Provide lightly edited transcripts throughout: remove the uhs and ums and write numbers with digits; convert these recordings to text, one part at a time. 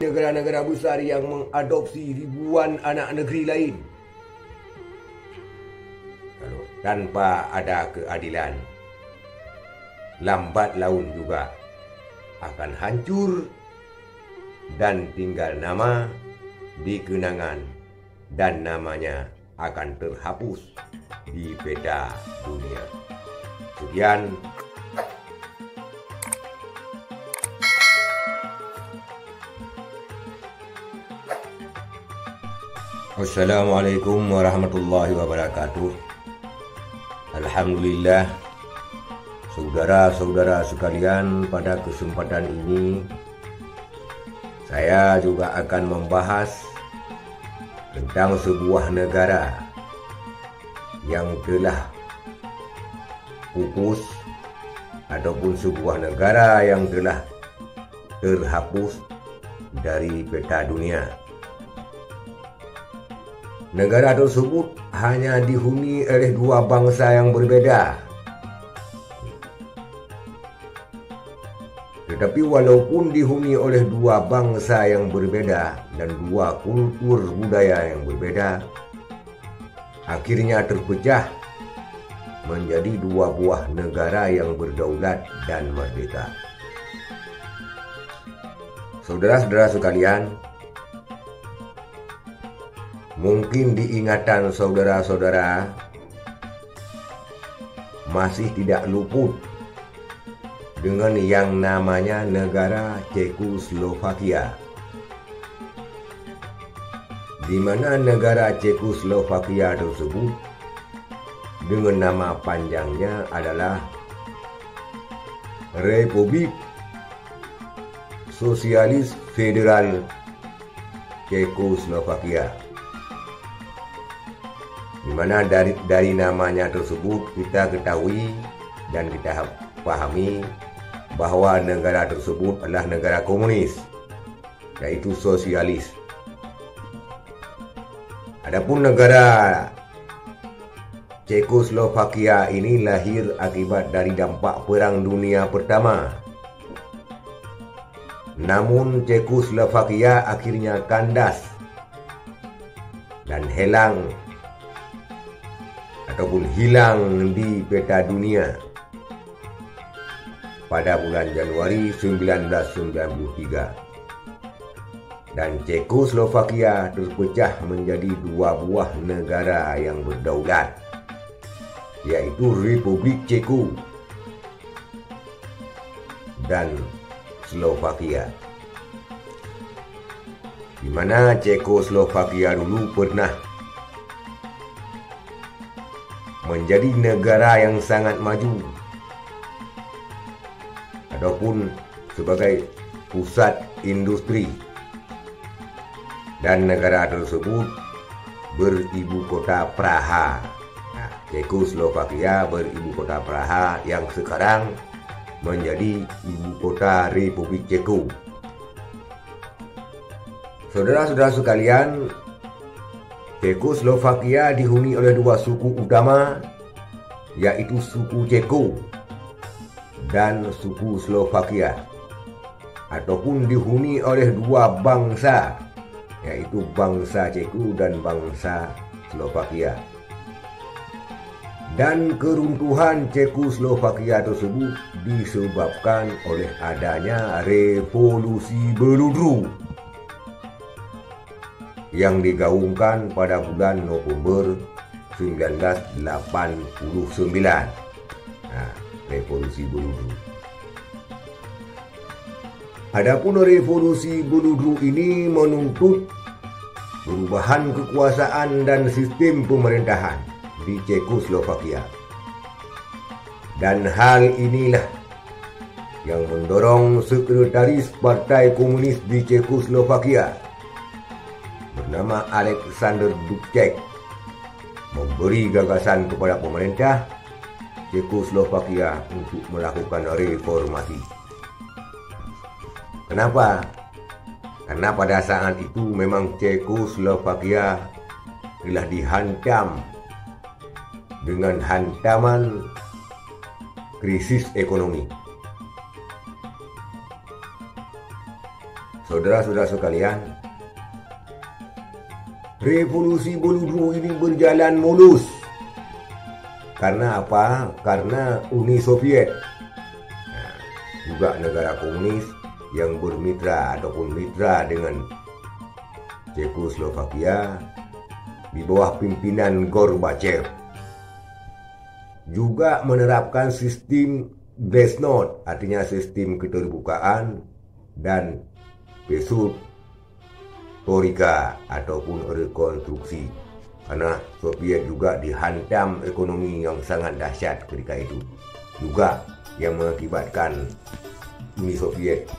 negara-negara besar yang mengadopsi ribuan anak negeri lain. Kalau tanpa ada keadilan, lambat laun juga akan hancur dan tinggal nama di kenangan, dan namanya akan terhapus di peta dunia. Sekian. Assalamualaikum warahmatullahi wabarakatuh. Alhamdulillah, saudara-saudara sekalian, pada kesempatan ini saya juga akan membahas tentang sebuah negara yang telah pupus ataupun sebuah negara yang telah terhapus dari peta dunia. Negara tersebut hanya dihuni oleh dua bangsa yang berbeda. Tetapi walaupun dihuni oleh dua bangsa yang berbeda dan dua kultur budaya yang berbeda, akhirnya terpecah menjadi dua buah negara yang berdaulat dan merdeka. Saudara-saudara sekalian, mungkin diingatan saudara-saudara masih tidak luput dengan yang namanya negara Cekoslovakia, di mana negara Cekoslovakia tersebut dengan nama panjangnya adalah Republik Sosialis Federal Cekoslovakia, di mana dari namanya tersebut kita ketahui dan kita pahami bahwa negara tersebut adalah negara komunis, yaitu sosialis. Adapun negara Cekoslovakia ini lahir akibat dari dampak Perang Dunia Pertama. Namun Cekoslovakia akhirnya kandas dan hilang di peta dunia pada bulan Januari 1993, dan Cekoslovakia terpecah menjadi dua buah negara yang berdaulat, yaitu Republik Ceko dan Slovakia, di mana Cekoslovakia dulu pernah menjadi negara yang sangat maju ataupun sebagai pusat industri, dan negara tersebut beribu kota Praha. Cekoslovakia beribu kota Praha yang sekarang menjadi ibu kota Republik Ceko. Saudara-saudara sekalian, Cekoslovakia dihuni oleh dua suku utama, yaitu suku Ceko dan suku Slovakia, ataupun dihuni oleh dua bangsa, yaitu bangsa Ceko dan bangsa Slovakia. Dan keruntuhan Cekoslovakia tersebut disebabkan oleh adanya revolusi beludru yang digaungkan pada bulan November 1989. Revolusi beludru. Adapun revolusi beludru ini menuntut perubahan kekuasaan dan sistem pemerintahan di Cekoslovakia. Dan hal inilah yang mendorong sekretaris Partai Komunis di Cekoslovakia bernama Alexander Dubček memberi gagasan kepada pemerintah Cekoslovakia untuk melakukan reformasi. Kenapa? Karena pada saat itu memang Cekoslovakia telah dihantam dengan hantaman krisis ekonomi. Saudara-saudara sekalian, revolusi Boludru ini berjalan mulus. Karena apa? Karena Uni Soviet, juga negara komunis yang bermitra ataupun mitra dengan Cekoslovakia di bawah pimpinan Gorbachev, juga menerapkan sistem Glasnost, artinya sistem keterbukaan, dan perestroika ataupun rekonstruksi. Karena Soviet juga dihantam ekonomi yang sangat dahsyat ketika itu, juga yang mengakibatkan Uni Soviet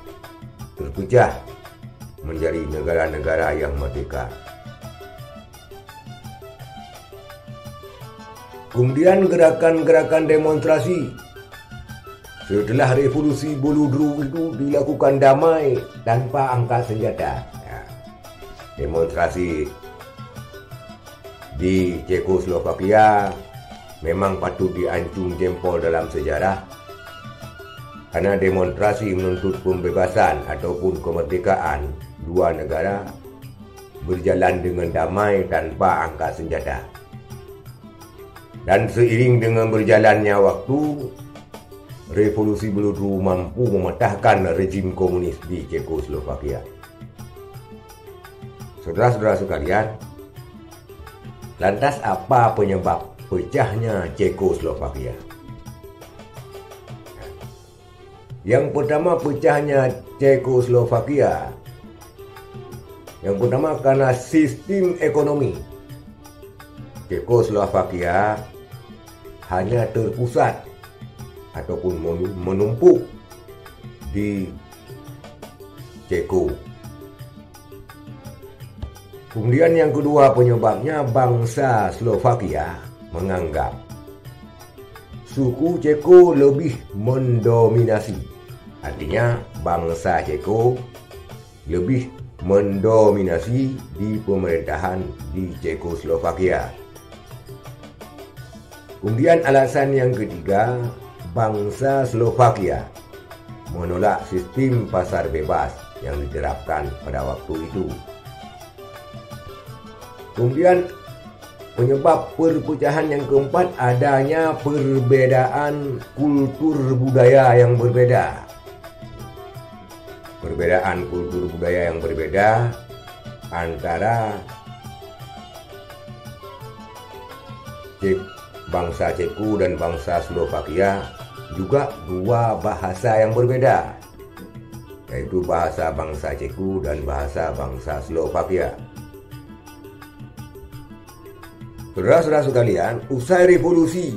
terpecah menjadi negara-negara yang merdeka. Kemudian gerakan-gerakan demonstrasi setelah revolusi Boludru itu dilakukan damai tanpa angkat senjata. Demonstrasi di Cekoslovakia memang patut diancung jempol dalam sejarah, karena demonstrasi menuntut pembebasan ataupun kemerdekaan dua negara berjalan dengan damai tanpa angkat senjata. Dan seiring dengan berjalannya waktu, revolusi Boludru mampu mematahkan rejim komunis di Cekoslovakia. Saudara-saudara sekalian, lantas apa penyebab pecahnya Cekoslovakia? Yang pertama, pecahnya Cekoslovakia, yang pertama karena sistem ekonomi. Cekoslovakia hanya terpusat ataupun menumpuk di Ceko. Kemudian yang kedua penyebabnya, bangsa Slovakia menganggap suku Ceko lebih mendominasi. Artinya bangsa Ceko lebih mendominasi di pemerintahan di Cekoslovakia. Kemudian alasan yang ketiga, bangsa Slovakia menolak sistem pasar bebas yang diterapkan pada waktu itu. Kemudian penyebab perpecahan yang keempat, adanya perbedaan kultur budaya yang berbeda. Perbedaan kultur budaya yang berbeda antara bangsa Ceko dan bangsa Slovakia, juga dua bahasa yang berbeda, yaitu bahasa bangsa Ceko dan bahasa bangsa Slovakia. Saudara-saudara sekalian, usai revolusi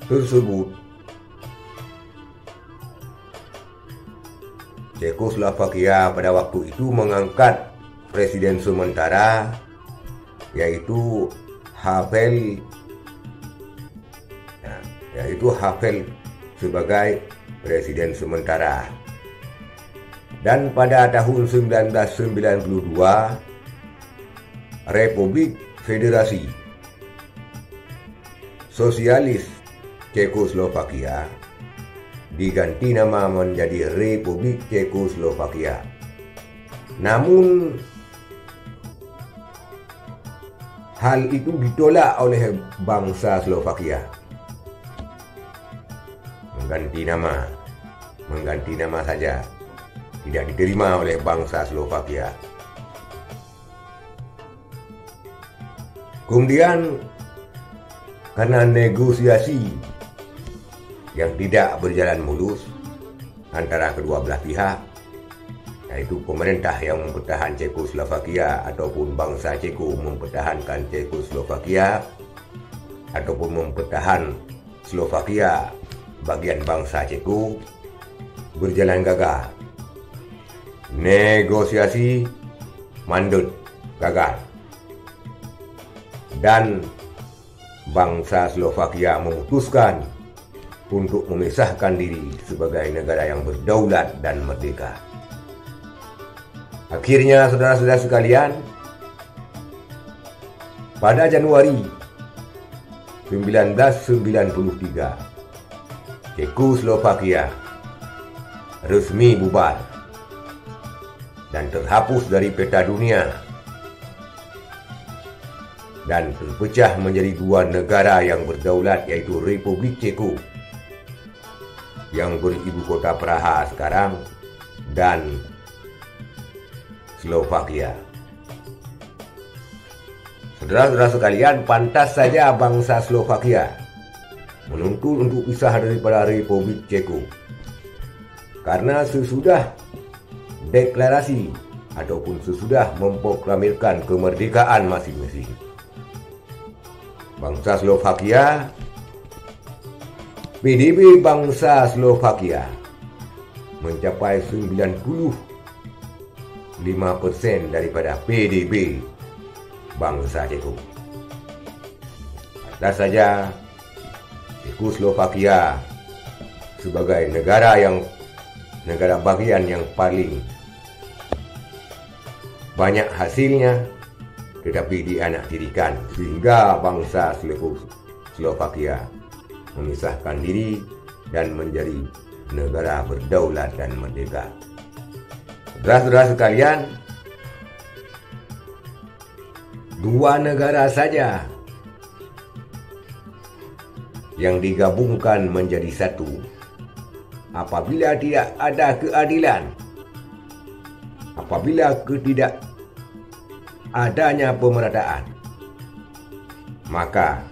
tersebut, Cekoslovakia pada waktu itu mengangkat presiden sementara, yaitu Havel sebagai presiden sementara. Dan pada tahun 1992, Republik Federasi Sosialis Cekoslovakia diganti nama menjadi Republik Cekoslovakia. Namun hal itu ditolak oleh bangsa Slovakia. Mengganti nama saja, tidak diterima oleh bangsa Slovakia. Kemudian karena negosiasi yang tidak berjalan mulus antara kedua belah pihak, yaitu pemerintah yang mempertahankan Cekoslovakia ataupun bangsa Ceko mempertahankan Cekoslovakia, ataupun mempertahankan Slovakia bagian bangsa Ceko, berjalan gagal. Negosiasi mandut, gagal. Dan bangsa Slovakia memutuskan untuk memisahkan diri sebagai negara yang berdaulat dan merdeka. Akhirnya, saudara-saudara sekalian, pada Januari 1993, Cekoslovakia resmi bubar dan terhapus dari peta dunia dan terpecah menjadi dua negara yang berdaulat, yaitu Republik Ceko yang beribu kota Praha sekarang dan Slovakia. Saudara-saudara sekalian, pantas saja bangsa Slovakia menuntut untuk pisah daripada Republik Ceko, karena sesudah deklarasi ataupun sesudah memproklamirkan kemerdekaan masing-masing, bangsa Slovakia, PDB bangsa Slovakia mencapai 95% daripada PDB bangsa Ceko. Pantas saja Czechoslovakia sebagai negara bagian yang paling banyak hasilnya tetapi dianaktirikan, sehingga bangsa Slovakia memisahkan diri dan menjadi negara berdaulat dan merdeka. Saudara-saudara sekalian, dua negara saja yang digabungkan menjadi satu apabila tidak ada keadilan, apabila tidak adanya pemerataan, maka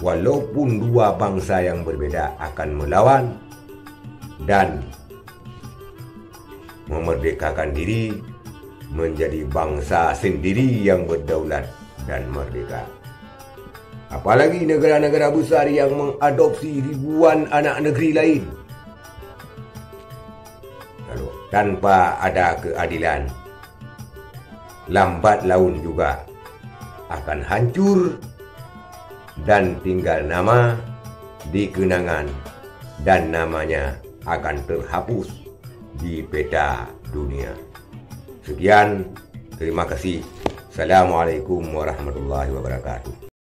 walaupun dua bangsa yang berbeda akan melawan dan memerdekakan diri menjadi bangsa sendiri yang berdaulat dan merdeka. Apalagi negara-negara besar yang mengadopsi ribuan anak negeri lain. Lalu tanpa ada keadilan, lambat laun juga akan hancur dan tinggal nama di kenangan, dan namanya akan terhapus di peta dunia. Sekian, terima kasih. Assalamualaikum warahmatullahi wabarakatuh.